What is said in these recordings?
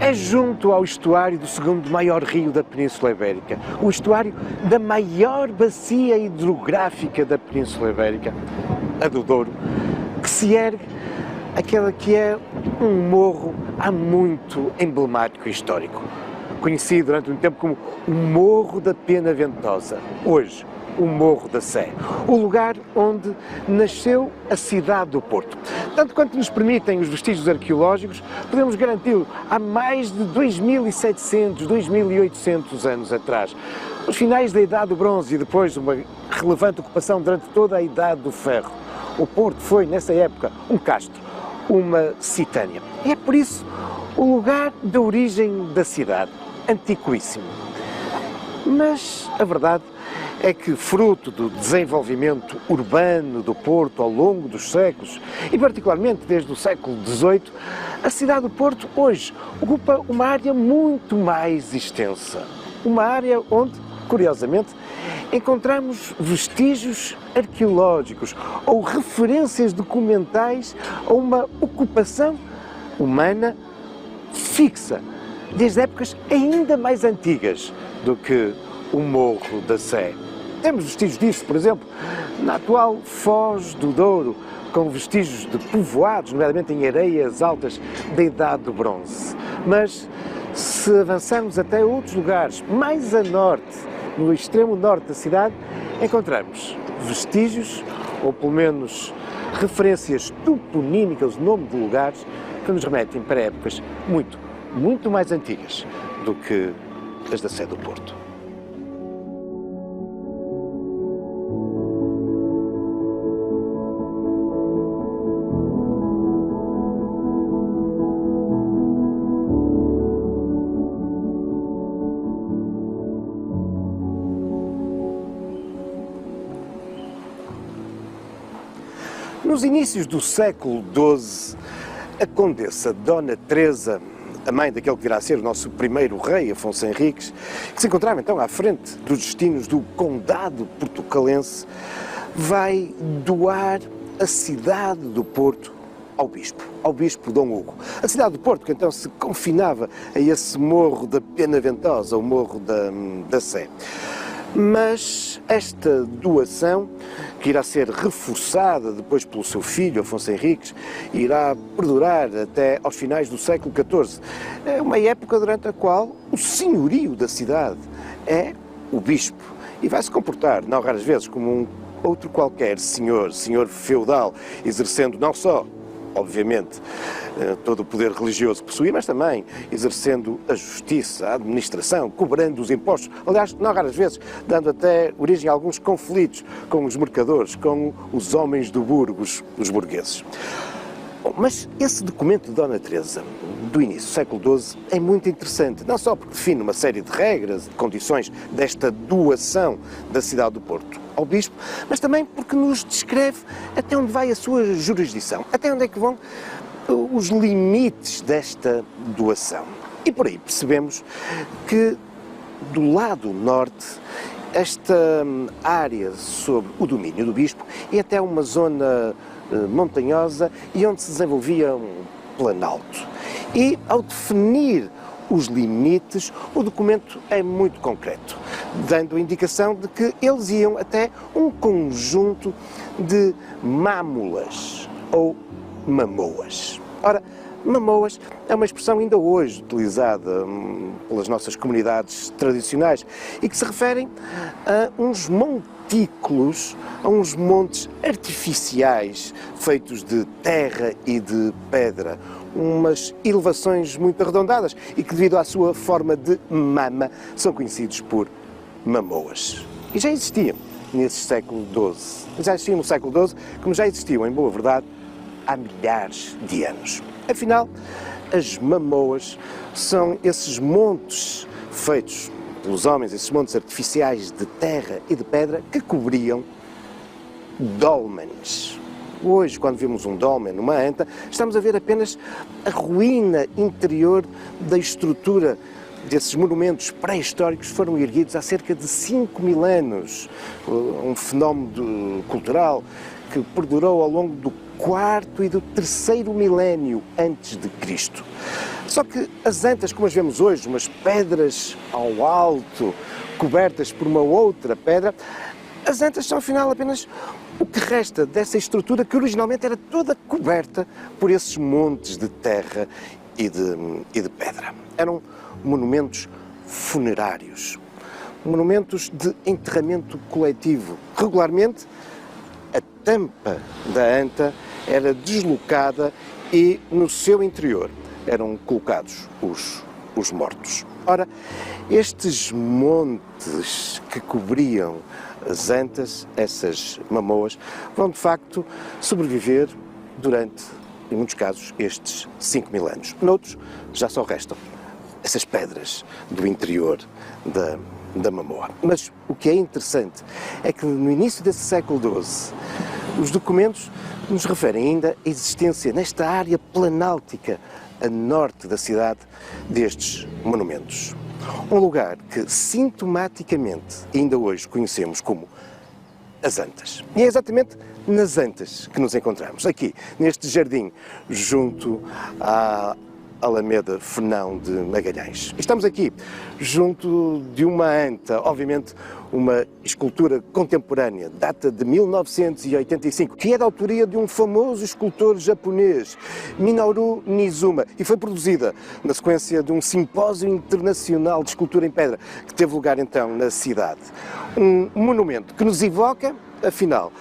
é junto ao estuário do segundo maior rio da Península Ibérica, o estuário da maior bacia hidrográfica da Península Ibérica, a do Douro, que se ergue aquela que é um morro há muito emblemático e histórico, conhecido durante um tempo como o Morro da Pena Ventosa, hoje o Morro da Sé, o lugar onde nasceu a cidade do Porto. Tanto quanto nos permitem os vestígios arqueológicos, podemos garantir há mais de 2.700, 2.800 anos atrás, nos finais da Idade do Bronze e depois de uma relevante ocupação durante toda a Idade do Ferro. O Porto foi, nessa época, um castro, uma citânia. E é por isso o lugar da origem da cidade, antiquíssimo. Mas a verdade é que, fruto do desenvolvimento urbano do Porto ao longo dos séculos, e particularmente desde o século XVIII, a cidade do Porto hoje ocupa uma área muito mais extensa. Uma área onde, curiosamente, encontramos vestígios arqueológicos ou referências documentais a uma ocupação humana fixa, desde épocas ainda mais antigas do que o Morro da Sé. Temos vestígios disso, por exemplo, na atual Foz do Douro, com vestígios de povoados, nomeadamente em areias altas da Idade do Bronze. Mas, se avançarmos até outros lugares, mais a norte, no extremo norte da cidade, encontramos vestígios, ou pelo menos referências toponímicas, o nome de lugares, que nos remetem para épocas muito mais antigas do que as da Sé do Porto. Nos inícios do século XII, a condessa Dona Teresa, a mãe daquele que virá a ser o nosso primeiro rei, Afonso Henriques, que se encontrava então à frente dos destinos do condado portucalense, vai doar a cidade do Porto ao bispo Dom Hugo. A cidade do Porto, que então se confinava a esse Morro da Pena Ventosa, o Morro da Sé. Mas esta doação, que irá ser reforçada depois pelo seu filho, Afonso Henriques, irá perdurar até aos finais do século XIV. É uma época durante a qual o senhorio da cidade é o bispo e vai se comportar, não raras vezes, como um outro qualquer senhor feudal, exercendo não só, obviamente, todo o poder religioso que possuía, mas também exercendo a justiça, a administração, cobrando os impostos, aliás, não raras vezes, dando até origem a alguns conflitos com os mercadores, com os homens do burgo, os burgueses. Bom, mas esse documento de Dona Teresa, do início do século XII, é muito interessante, não só porque define uma série de regras, de condições desta doação da cidade do Porto ao bispo, mas também porque nos descreve até onde vai a sua jurisdição, até onde é que vão os limites desta doação. E por aí percebemos que do lado norte, esta área sob o domínio do bispo é até uma zona montanhosa e onde se desenvolvia um planalto. E ao definir os limites, o documento é muito concreto, dando a indicação de que eles iam até um conjunto de mámulas ou mamoas. Ora, mamoas é uma expressão ainda hoje utilizada pelas nossas comunidades tradicionais e que se referem a uns montículos, a uns montes artificiais feitos de terra e de pedra, umas elevações muito arredondadas e que, devido à sua forma de mama, são conhecidos por mamoas. E já existiam nesse século XII. Já existiam no século XII, como já existiam, em boa verdade, há milhares de anos. Afinal, as mamoas são esses montes feitos pelos homens, esses montes artificiais de terra e de pedra que cobriam dólmenes. Hoje, quando vemos um dolmen, uma anta, estamos a ver apenas a ruína interior da estrutura desses monumentos pré-históricos que foram erguidos há cerca de 5.000 anos. Um fenómeno cultural que perdurou ao longo do quarto e do terceiro milénio antes de Cristo. Só que as antas, como as vemos hoje, umas pedras ao alto, cobertas por uma outra pedra, as antas são afinal apenas o que resta dessa estrutura que originalmente era toda coberta por esses montes de terra e de pedra. Eram monumentos funerários, monumentos de enterramento coletivo. Regularmente, a tampa da anta era deslocada e no seu interior eram colocados os mortos. Ora, estes montes que cobriam as antas, essas mamoas, vão de facto sobreviver durante, em muitos casos, estes 5.000 anos. Noutros, já só restam essas pedras do interior da mamoa. Mas o que é interessante é que no início desse século XII, os documentos nos referem ainda a existência nesta área planáltica a norte da cidade destes monumentos. Um lugar que sintomaticamente ainda hoje conhecemos como as Antas. E é exatamente nas Antas que nos encontramos, aqui, neste jardim, junto à Alameda Fernão de Magalhães. Estamos aqui junto de uma anta, obviamente uma escultura contemporânea, data de 1985, que é da autoria de um famoso escultor japonês, Minoru Nizuma, e foi produzida na sequência de um simpósio internacional de escultura em pedra, que teve lugar então na cidade. Um monumento que nos evoca, afinal,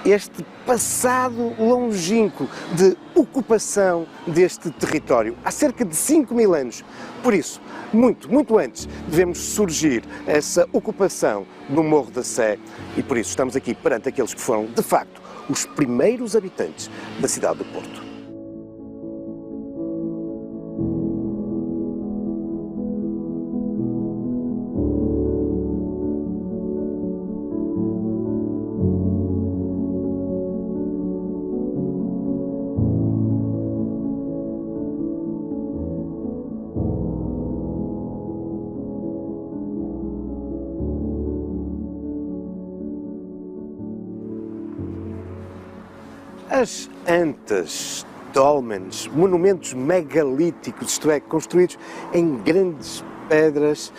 este passado longínquo de ocupação deste território, há cerca de 5.000 anos. Por isso, muito antes, devemos surgir essa ocupação no Morro da Sé e por isso estamos aqui perante aqueles que foram, de facto, os primeiros habitantes da cidade do Porto. As antas, dólmenes, monumentos megalíticos, isto é, construídos em grandes pedras,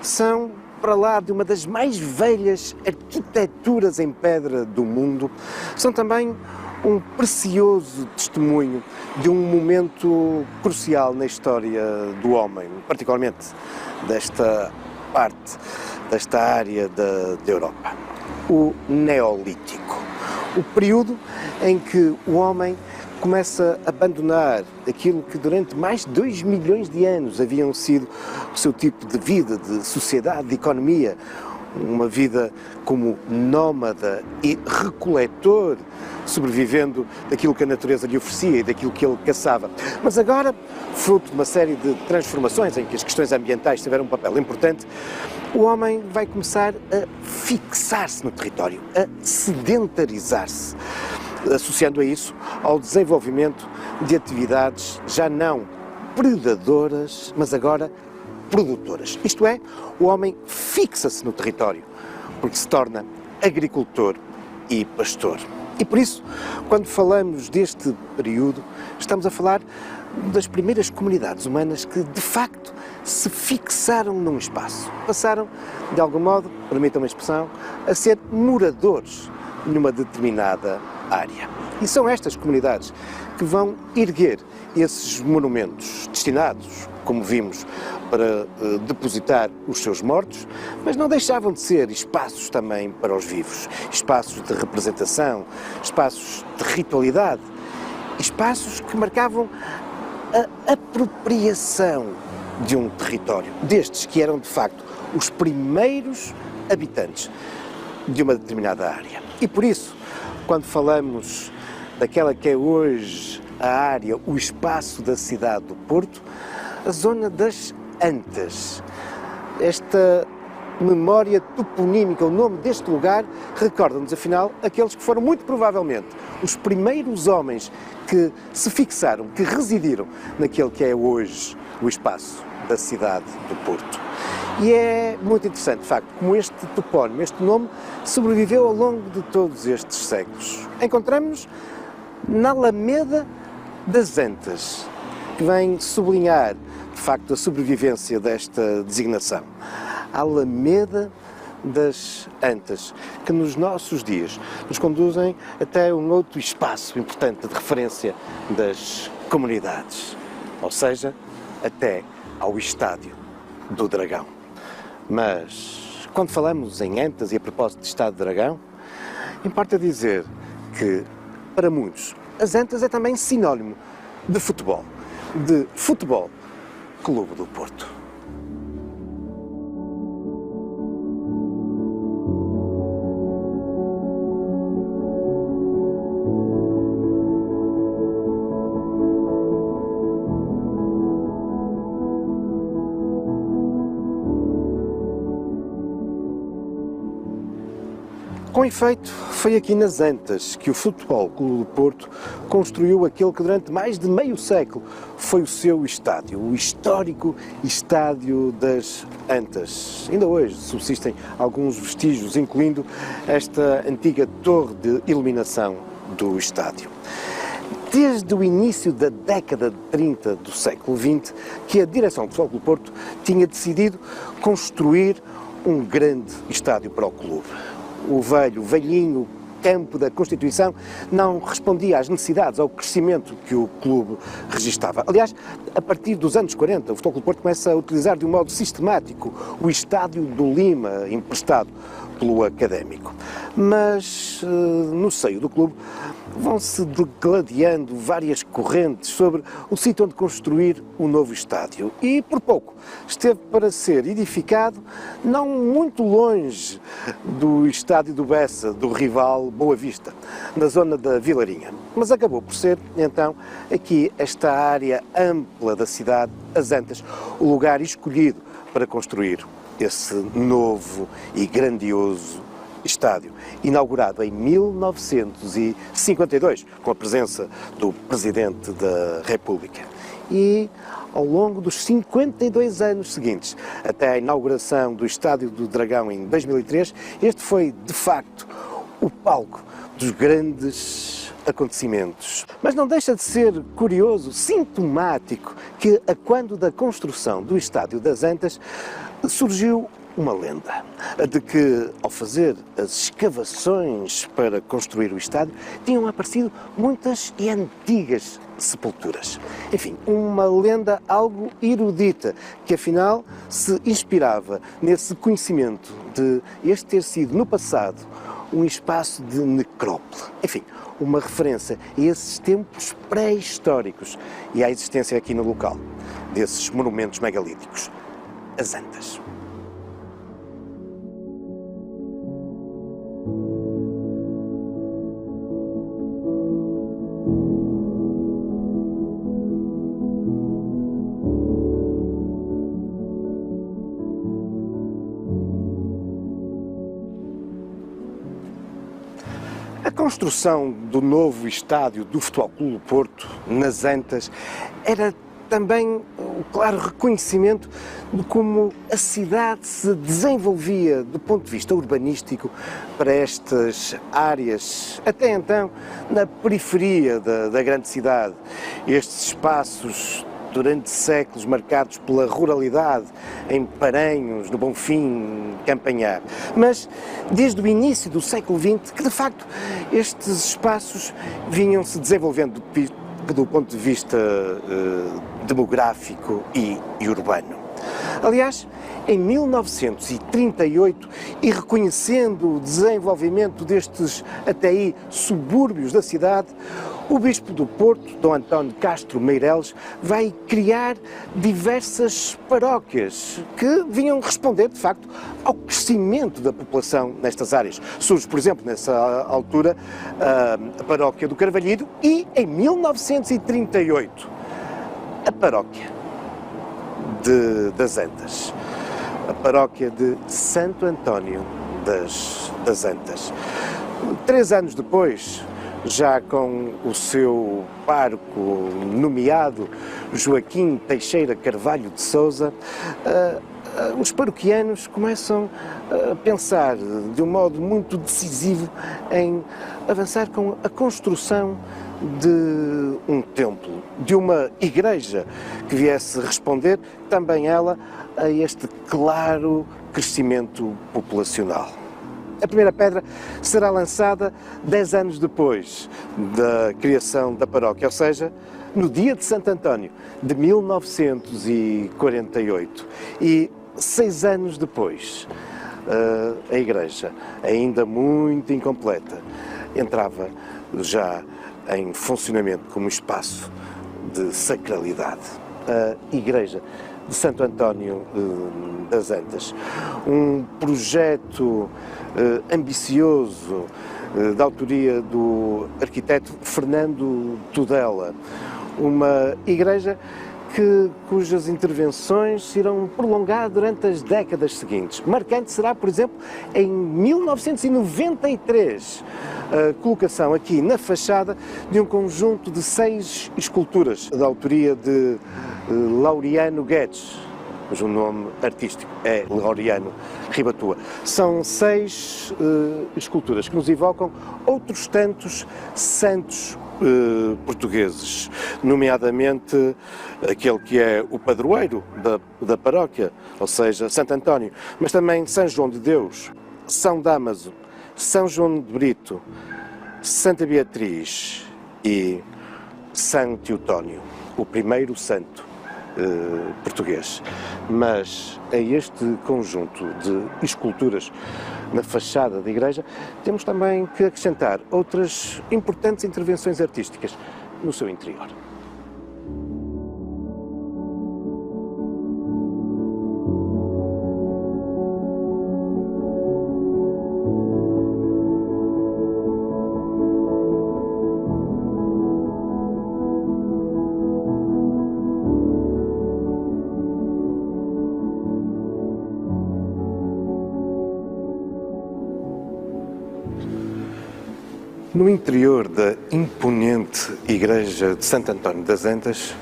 são, para lá de uma das mais velhas arquiteturas em pedra do mundo, são também um precioso testemunho de um momento crucial na história do homem, particularmente desta parte, desta área da Europa, o Neolítico. O período em que o homem começa a abandonar aquilo que durante mais de 2 milhões de anos haviam sido o seu tipo de vida, de sociedade, de economia, uma vida como nómada e recoletor, sobrevivendo daquilo que a natureza lhe oferecia e daquilo que ele caçava. Mas agora, fruto de uma série de transformações em que as questões ambientais tiveram um papel importante, o homem vai começar a fixar-se no território, a sedentarizar-se, associando a isso ao desenvolvimento de atividades já não predadoras, mas agora produtoras. Isto é, o homem fixa-se no território, porque se torna agricultor e pastor. E por isso, quando falamos deste período, estamos a falar das primeiras comunidades humanas que, de facto, se fixaram num espaço. Passaram, de algum modo, permitam uma expressão, a ser moradores numa determinada área. E são estas comunidades que vão erguer esses monumentos destinados, como vimos, para depositar os seus mortos, mas não deixavam de ser espaços também para os vivos, espaços de representação, espaços de ritualidade, espaços que marcavam a apropriação de um território, destes que eram de facto os primeiros habitantes de uma determinada área. E por isso, quando falamos daquela que é hoje a área, o espaço da cidade do Porto, a zona das Antas, esta memória toponímica, o nome deste lugar, recorda-nos afinal aqueles que foram muito provavelmente os primeiros homens que se fixaram, que residiram naquele que é hoje o espaço da cidade do Porto. E é muito interessante, de facto, como este topónimo, este nome, sobreviveu ao longo de todos estes séculos. Encontramos-nos na Alameda das Antas, que vem sublinhar, de facto, a sobrevivência desta designação. A Alameda das Antas, que nos nossos dias nos conduzem até um outro espaço importante de referência das comunidades, ou seja, até ao Estádio do Dragão. Mas, quando falamos em Antas e a propósito de Estádio do Dragão, importa dizer que, para muitos, as Antas é também sinónimo de Futebol Clube do Porto. Com efeito, foi aqui nas Antas que o Futebol Clube do Porto construiu aquele que durante mais de meio século foi o seu estádio, o histórico Estádio das Antas. Ainda hoje subsistem alguns vestígios, incluindo esta antiga torre de iluminação do estádio. Desde o início da década de 30 do século XX, que a direção do Futebol Clube do Porto tinha decidido construir um grande estádio para o clube. O velhinho campo da Constituição não respondia às necessidades, ao crescimento que o clube registava. Aliás, a partir dos anos 40, o Futebol Clube do Porto começa a utilizar de um modo sistemático o estádio do Lima, emprestado pelo Académico. Mas, no seio do clube, vão-se degladiando várias correntes sobre o sítio onde construir o novo estádio. E, por pouco, esteve para ser edificado não muito longe do estádio do Bessa, do rival Boa Vista, na zona da Vilarinha. Mas acabou por ser, então, aqui esta área ampla da cidade, as Antas, o lugar escolhido para construir esse novo e grandioso estádio, inaugurado em 1952, com a presença do Presidente da República. E, ao longo dos 52 anos seguintes, até a inauguração do Estádio do Dragão em 2003, este foi, de facto, o palco dos grandes acontecimentos. Mas não deixa de ser curioso, sintomático, que a quando da construção do Estádio das Antas surgiu uma lenda, a de que, ao fazer as escavações para construir o estádio, tinham aparecido muitas e antigas sepulturas. Enfim, uma lenda algo erudita, que afinal se inspirava nesse conhecimento de este ter sido, no passado, um espaço de necrópole. Enfim, uma referência a esses tempos pré-históricos e à existência aqui no local desses monumentos megalíticos, as Antas. A construção do novo estádio do Futebol Clube do Porto, nas Antas, era também o claro reconhecimento de como a cidade se desenvolvia do ponto de vista urbanístico para estas áreas, até então na periferia da grande cidade. Estes espaços, durante séculos marcados pela ruralidade, em Paranhos, no Bonfim, Campanhar. Mas desde o início do século XX, que de facto estes espaços vinham-se desenvolvendo do ponto de vista demográfico e urbano. Aliás, em 1938, e reconhecendo o desenvolvimento destes até aí subúrbios da cidade, o Bispo do Porto, Dom António Castro Meireles, vai criar diversas paróquias que vinham responder, de facto, ao crescimento da população nestas áreas. Surge, por exemplo, nessa altura, a paróquia do Carvalhido e, em 1938, a paróquia das Antas, a paróquia de Santo António das Antas. 3 anos depois, já com o seu pároco nomeado, Joaquim Teixeira Carvalho de Sousa, os paroquianos começam a pensar de um modo muito decisivo em avançar com a construção de um templo, de uma igreja que viesse responder também ela a este claro crescimento populacional. A primeira pedra será lançada 10 anos depois da criação da paróquia, ou seja, no dia de Santo António, de 1948. E 6 anos depois, a igreja, ainda muito incompleta, entrava já em funcionamento como espaço de sacralidade. A igreja de Santo António das Antas, um projeto ambicioso da autoria do arquiteto Fernando Tudela, uma igreja cujas intervenções se irão prolongar durante as décadas seguintes. Marcante será, por exemplo, em 1993, a colocação aqui na fachada de um conjunto de 6 esculturas da autoria de Laureano Guedes, cujo nome artístico é Laureano Ribatua. São 6 esculturas que nos evocam outros tantos santos portugueses, nomeadamente aquele que é o padroeiro da paróquia, ou seja, Santo António, mas também São João de Deus, São Dámaso, São João de Brito, Santa Beatriz e São Teotónio, o primeiro santo português. Mas a este conjunto de esculturas na fachada da igreja temos também que acrescentar outras importantes intervenções artísticas no seu interior. No interior da imponente igreja de Santo António das Antas,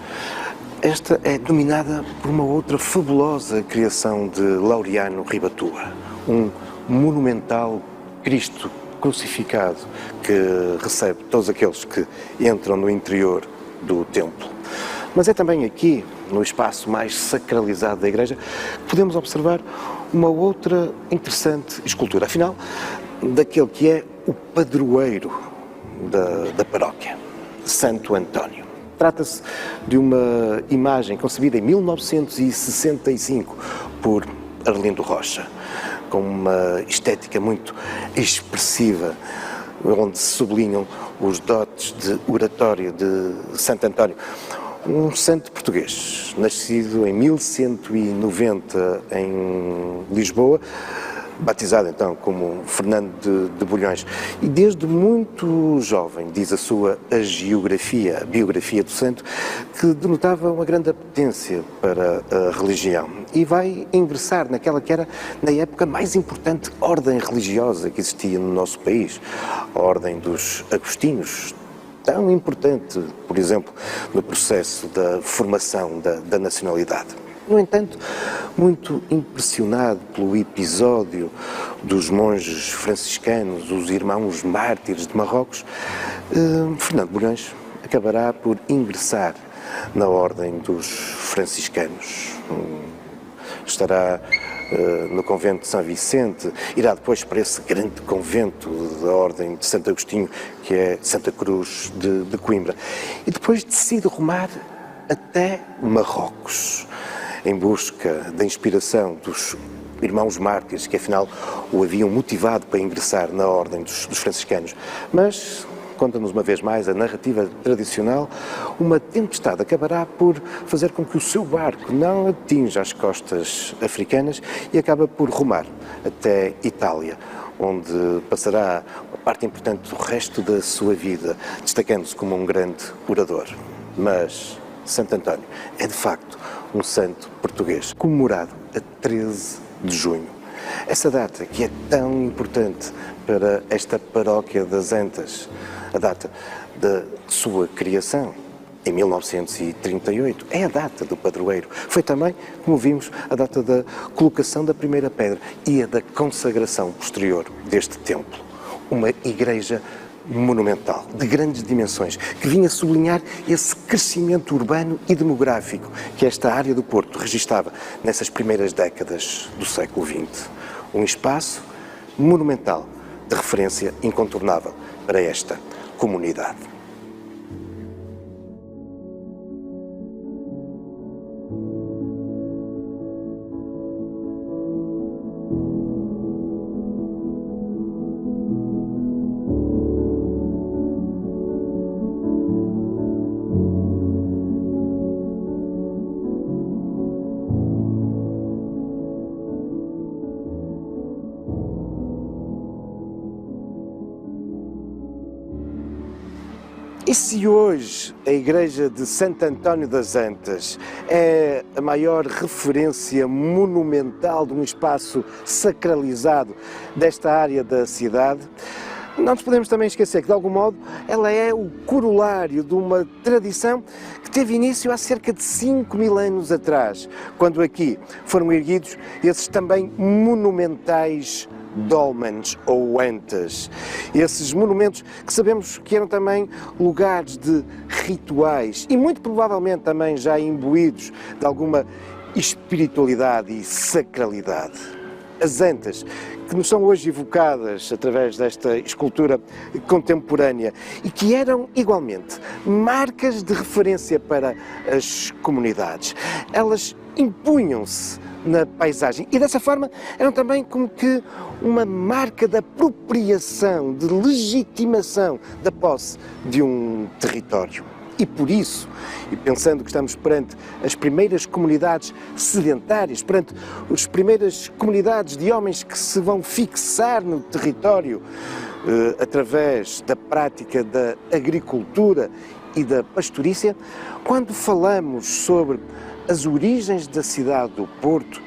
esta é dominada por uma outra fabulosa criação de Laureano Ribatua, um monumental Cristo crucificado que recebe todos aqueles que entram no interior do templo. Mas é também aqui, no espaço mais sacralizado da igreja, que podemos observar uma outra interessante escultura, afinal, daquele que é o padroeiro da paróquia, Santo António. Trata-se de uma imagem concebida em 1965 por Arlindo Rocha, com uma estética muito expressiva, onde se sublinham os dotes de oratória de Santo António. Um santo português, nascido em 1190 em Lisboa, batizado então como Fernando de Bulhões, e desde muito jovem, diz a sua hagiografia, a biografia do santo, que denotava uma grande apetência para a religião e vai ingressar naquela que era, na época, mais importante ordem religiosa que existia no nosso país, a ordem dos agostinhos, tão importante, por exemplo, no processo da formação da nacionalidade. No entanto, muito impressionado pelo episódio dos monges franciscanos, os irmãos mártires de Marrocos, Fernando Bulhões acabará por ingressar na ordem dos franciscanos. Estará no convento de São Vicente, irá depois para esse grande convento da ordem de Santo Agostinho, que é Santa Cruz de Coimbra. E depois decide rumar até Marrocos, em busca da inspiração dos irmãos mártires, que afinal o haviam motivado para ingressar na ordem dos franciscanos. Mas, conta-nos uma vez mais a narrativa tradicional, uma tempestade acabará por fazer com que o seu barco não atinja as costas africanas e acaba por rumar até Itália, onde passará uma parte importante do resto da sua vida, destacando-se como um grande orador. Mas Santo António é, de facto, um santo português, comemorado a 13 de junho. Essa data que é tão importante para esta paróquia das Antas, a data da sua criação em 1938. É a data do padroeiro. Foi também, como vimos, a data da colocação da primeira pedra e a da consagração posterior deste templo. Uma igreja monumental, de grandes dimensões, que vinha sublinhar esse crescimento urbano e demográfico que esta área do Porto registava nessas primeiras décadas do século XX. Um espaço monumental, de referência incontornável para esta comunidade. E se hoje a Igreja de Santo António das Antas é a maior referência monumental de um espaço sacralizado desta área da cidade, não nos podemos também esquecer que, de algum modo, ela é o corolário de uma tradição que teve início há cerca de 5.000 anos atrás, quando aqui foram erguidos esses também monumentais dólmenes ou antas. Esses monumentos que sabemos que eram também lugares de rituais e muito provavelmente também já imbuídos de alguma espiritualidade e sacralidade. As antas, que nos são hoje evocadas através desta escultura contemporânea e que eram igualmente marcas de referência para as comunidades. Elas impunham-se na paisagem e dessa forma eram também como que uma marca de apropriação, de legitimação da posse de um território. E por isso, e pensando que estamos perante as primeiras comunidades sedentárias, perante as primeiras comunidades de homens que se vão fixar no território através da prática da agricultura e da pastorícia, quando falamos sobre as origens da cidade do Porto,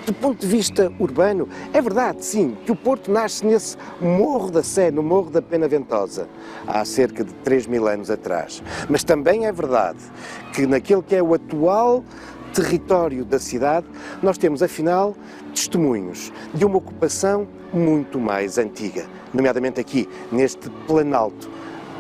do ponto de vista urbano, é verdade, sim, que o Porto nasce nesse Morro da Sé, no Morro da Pena Ventosa, há cerca de 3.000 anos atrás. Mas também é verdade que naquele que é o atual território da cidade, nós temos, afinal, testemunhos de uma ocupação muito mais antiga, nomeadamente aqui, neste Planalto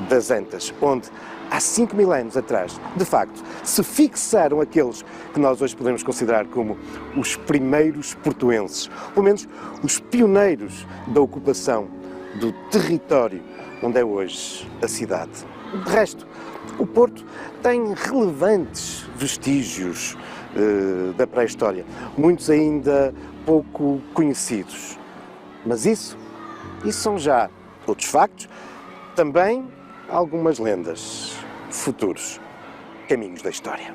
das Antas, onde há 5.000 anos atrás, de facto, se fixaram aqueles que nós hoje podemos considerar como os primeiros portuenses, pelo menos os pioneiros da ocupação do território onde é hoje a cidade. De resto, o Porto tem relevantes vestígios da pré-história, muitos ainda pouco conhecidos. Mas isso são já outros factos, também algumas lendas, futuros caminhos da história.